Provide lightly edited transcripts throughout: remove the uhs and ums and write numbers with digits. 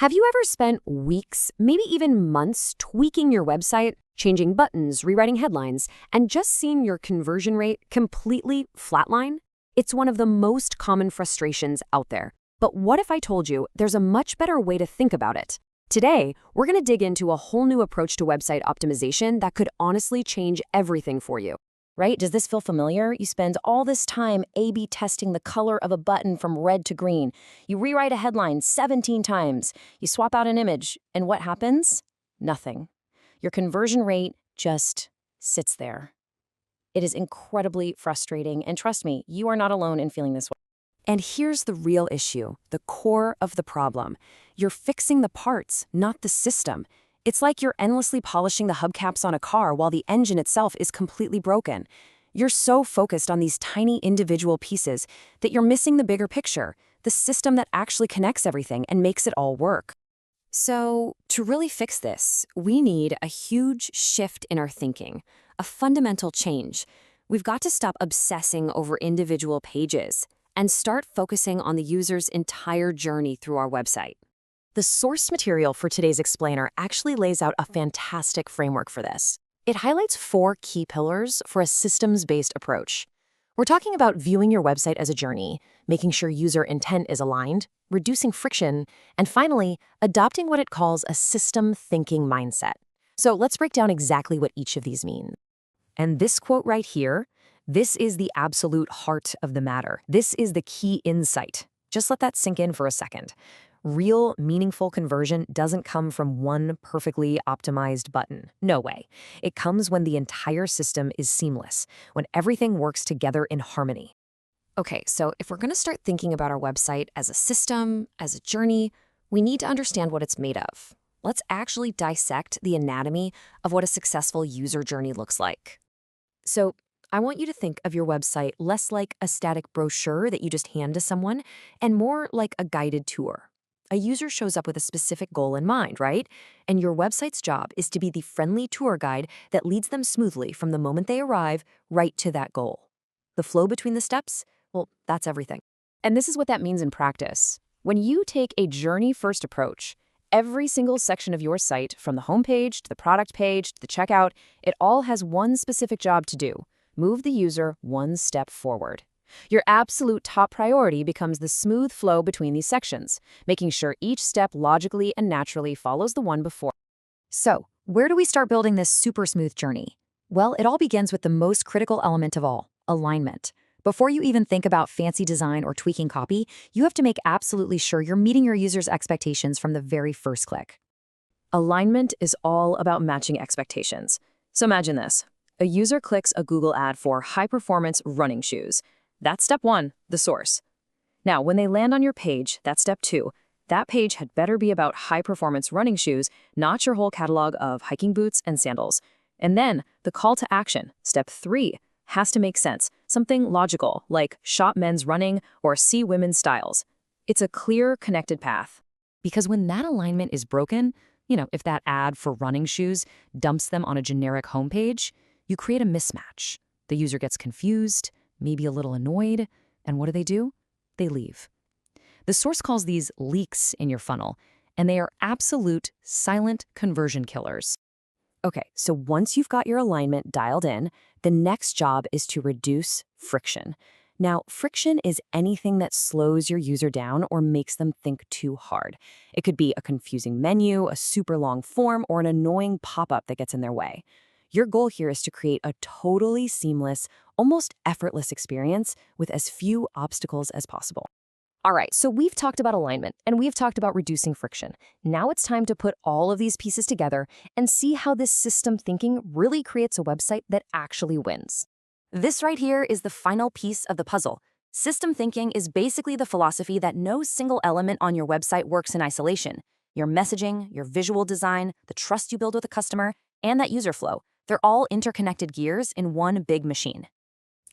Have you ever spent weeks, maybe even months, tweaking your website, changing buttons, rewriting headlines, and just seen your conversion rate completely flatline? It's one of the most common frustrations out there. But what if I told you there's a much better way to think about it? Today, we're going to dig into a whole new approach to website optimization that could honestly change everything for you. Right? Does this feel familiar? You spend all this time A/B testing the color of a button from red to green. You rewrite a headline 17 times. You swap out an image. And what happens? Nothing. Your conversion rate just sits there. It is incredibly frustrating. And trust me, you are not alone in feeling this way. And here's the real issue, the core of the problem. You're fixing the parts, not the system. It's like you're endlessly polishing the hubcaps on a car while the engine itself is completely broken. You're so focused on these tiny individual pieces that you're missing the bigger picture, the system that actually connects everything and makes it all work. So, to really fix this, we need a huge shift in our thinking, a fundamental change. We've got to stop obsessing over individual pages and start focusing on the user's entire journey through our website. The source material for today's explainer actually lays out a fantastic framework for this. It highlights 4 key pillars for a systems-based approach. We're talking about viewing your website as a journey, making sure user intent is aligned, reducing friction, and finally, adopting what it calls a system thinking mindset. So let's break down exactly what each of these mean. And this quote right here, this is the absolute heart of the matter. This is the key insight. Just let that sink in for a second. Real, meaningful conversion doesn't come from one perfectly optimized button. No way. It comes when the entire system is seamless, when everything works together in harmony. Okay, so if we're going to start thinking about our website as a system, as a journey, we need to understand what it's made of. Let's actually dissect the anatomy of what a successful user journey looks like. So, I want you to think of your website less like a static brochure that you just hand to someone, and more like a guided tour. A user shows up with a specific goal in mind, right? And your website's job is to be the friendly tour guide that leads them smoothly from the moment they arrive right to that goal. The flow between the steps, well, that's everything. And this is what that means in practice. When you take a journey-first approach, every single section of your site, from the homepage to the product page to the checkout, it all has one specific job to do: move the user one step forward. Your absolute top priority becomes the smooth flow between these sections, making sure each step logically and naturally follows the one before. So, where do we start building this super smooth journey? Well, it all begins with the most critical element of all, alignment. Before you even think about fancy design or tweaking copy, you have to make absolutely sure you're meeting your user's expectations from the very first click. Alignment is all about matching expectations. So imagine this. A user clicks a Google ad for high-performance running shoes. That's step 1, the source. Now, when they land on your page, that's step 2. That page had better be about high-performance running shoes, not your whole catalog of hiking boots and sandals. And then, the call to action, step 3, has to make sense. Something logical, like shop men's running or see women's styles. It's a clear, connected path. Because when that alignment is broken, if that ad for running shoes dumps them on a generic homepage, you create a mismatch. The user gets confused, maybe a little annoyed, and what do? They leave. The source calls these leaks in your funnel, and they are absolute silent conversion killers. Okay, so once you've got your alignment dialed in, the next job is to reduce friction. Now, friction is anything that slows your user down or makes them think too hard. It could be a confusing menu, a super long form, or an annoying pop-up that gets in their way. Your goal here is to create a totally seamless, almost effortless experience with as few obstacles as possible. All right, so we've talked about alignment and we've talked about reducing friction. Now it's time to put all of these pieces together and see how this system thinking really creates a website that actually wins. This right here is the final piece of the puzzle. System thinking is basically the philosophy that no single element on your website works in isolation. Your messaging, your visual design, the trust you build with a customer, and that user flow. They're all interconnected gears in one big machine.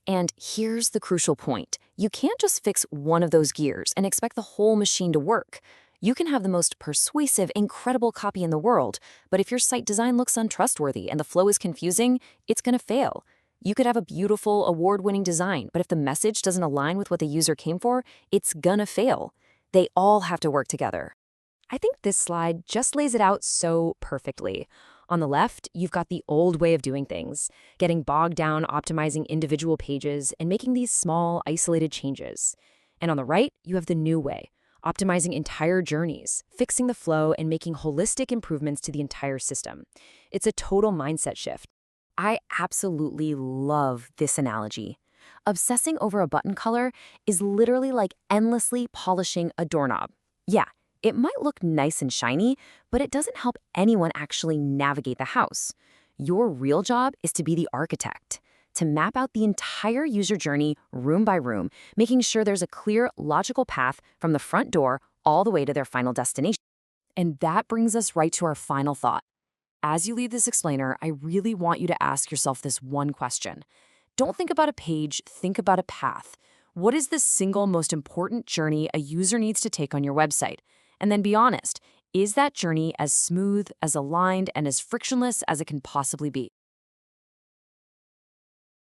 And here's the crucial point. You can't just fix one of those gears and expect the whole machine to work. You can have the most persuasive, incredible copy in the world, but if your site design looks untrustworthy and the flow is confusing, it's going to fail. You could have a beautiful, award-winning design, but if the message doesn't align with what the user came for, it's gonna fail. They all have to work together. I think this slide just lays it out so perfectly. On the left, you've got the old way of doing things, getting bogged down optimizing individual pages and making these small, isolated changes. And on the right, you have the new way, optimizing entire journeys, fixing the flow, and making holistic improvements to the entire system. It's a total mindset shift. I absolutely love this analogy. Obsessing over a button color is literally like endlessly polishing a doorknob. Yeah, it might look nice and shiny, but it doesn't help anyone actually navigate the house. Your real job is to be the architect, to map out the entire user journey room by room, making sure there's a clear, logical path from the front door all the way to their final destination. And that brings us right to our final thought. As you leave this explainer, I really want you to ask yourself this one question. Don't think about a page, think about a path. What is the single most important journey a user needs to take on your website? And then be honest, is that journey as smooth, as aligned, and as frictionless as it can possibly be?